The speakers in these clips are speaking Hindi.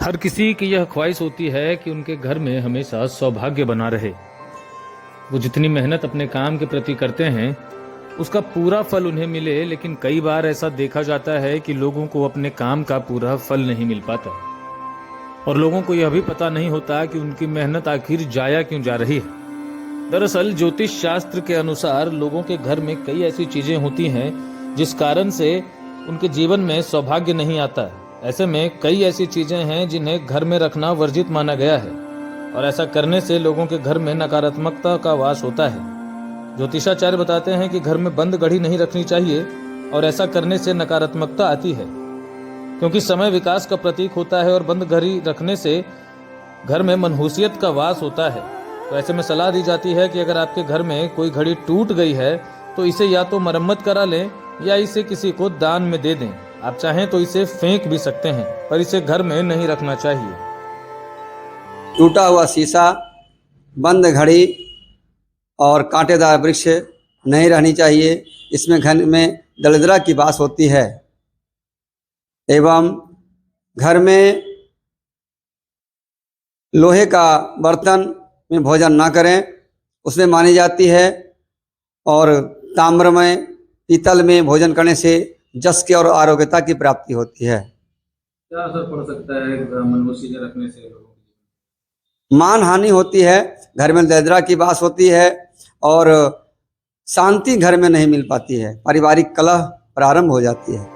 हर किसी की यह ख्वाहिश होती है कि उनके घर में हमेशा सौभाग्य बना रहे। वो जितनी मेहनत अपने काम के प्रति करते हैं उसका पूरा फल उन्हें मिले, लेकिन कई बार ऐसा देखा जाता है कि लोगों को अपने काम का पूरा फल नहीं मिल पाता और लोगों को यह भी पता नहीं होता कि उनकी मेहनत आखिर जाया क्यों जा रही है। दरअसल ज्योतिष शास्त्र के अनुसार लोगों के घर में कई ऐसी चीजें होती हैं जिस कारण से उनके जीवन में सौभाग्य नहीं आता है। ऐसे में कई ऐसी चीजें हैं जिन्हें घर में रखना वर्जित माना गया है और ऐसा करने से लोगों के घर में नकारात्मकता का वास होता है। ज्योतिषाचार्य बताते हैं कि घर में बंद घड़ी नहीं रखनी चाहिए और ऐसा करने से नकारात्मकता आती है, क्योंकि समय विकास का प्रतीक होता है और बंद घड़ी रखने से घर में मनहूसियत का वास होता है। तो ऐसे में सलाह दी जाती है कि अगर आपके घर में कोई घड़ी टूट गई है तो इसे या तो मरम्मत करा लें या इसे किसी को दान में दे दें। आप चाहें तो इसे फेंक भी सकते हैं, पर इसे घर में नहीं रखना चाहिए। टूटा हुआ शीशा, बंद घड़ी और कांटेदार वृक्ष नहीं रहनी चाहिए। इसमें घर में दरिद्रता की बास होती है। एवं घर में लोहे का बर्तन में भोजन ना करें, उसमें मानी जाती है। और ताम्र में, पीतल में भोजन करने से जस के और आरोग्यता की प्राप्ति होती है। क्या असर पड़ सकता है मनहूसी रखने से? मान हानि होती है, घर में दरिद्रता की बास होती है और शांति घर में नहीं मिल पाती है। पारिवारिक कलह प्रारंभ हो जाती है।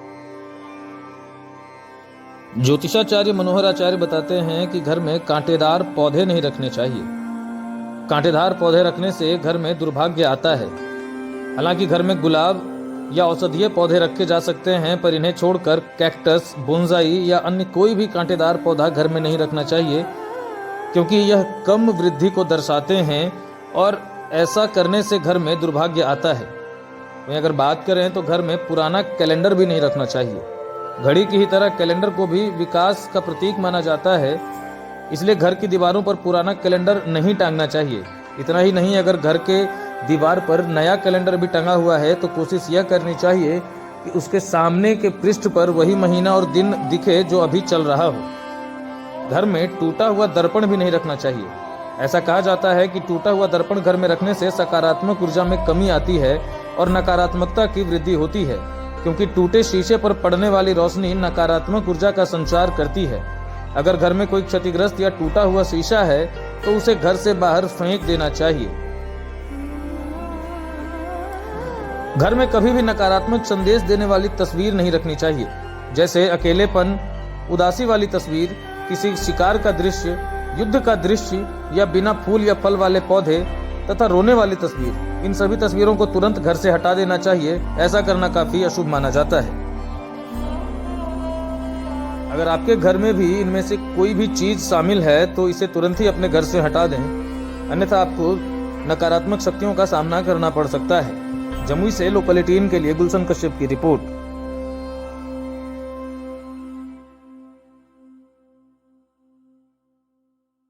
ज्योतिषाचार्य मनोहर आचार्य बताते हैं कि घर में कांटेदार पौधे नहीं रखने चाहिए। कांटेदार पौधे रखने से घर में दुर्भाग्य आता है। हालांकि घर में गुलाब या औषधीय पौधे रखे जा सकते हैं, पर इन्हें छोड़कर कैक्टस, बोनसाई या अन्य कोई भी कांटेदार पौधा घर में नहीं रखना चाहिए, क्योंकि यह कम वृद्धि को दर्शाते हैं और ऐसा करने से घर में दुर्भाग्य आता है। वहीं अगर बात करें तो घर में पुराना कैलेंडर भी नहीं रखना चाहिए। घड़ी की ही तरह कैलेंडर को भी विकास का प्रतीक माना जाता है, इसलिए घर की दीवारों पर पुराना कैलेंडर नहीं टांगना चाहिए। इतना ही नहीं, अगर घर के दीवार पर नया कैलेंडर भी टंगा हुआ है तो कोशिश यह करनी चाहिए कि उसके सामने के पृष्ठ पर वही महीना और दिन दिखे जो अभी चल रहा हो। घर में टूटा हुआ दर्पण भी नहीं रखना चाहिए। ऐसा कहा जाता है कि टूटा हुआ दर्पण घर में रखने से सकारात्मक ऊर्जा में कमी आती है और नकारात्मकता की वृद्धि होती है, क्योंकि टूटे शीशे पर पड़ने वाली रोशनी नकारात्मक ऊर्जा का संचार करती है। अगर घर में कोई क्षतिग्रस्त या टूटा हुआ शीशा है तो उसे घर से बाहर फेंक देना चाहिए। घर में कभी भी नकारात्मक संदेश देने वाली तस्वीर नहीं रखनी चाहिए, जैसे अकेलेपन, उदासी वाली तस्वीर, किसी शिकार का दृश्य, युद्ध का दृश्य या बिना फूल या फल वाले पौधे तथा रोने वाली तस्वीर। इन सभी तस्वीरों को तुरंत घर से हटा देना चाहिए। ऐसा करना काफी अशुभ माना जाता है। अगर आपके घर में भी इनमें से कोई भी चीज शामिल है तो इसे तुरंत ही अपने घर से हटा दें, अन्यथा आपको नकारात्मक शक्तियों का सामना करना पड़ सकता है। जमुई से लोकल 18 के लिए गुलशन कश्यप की रिपोर्ट।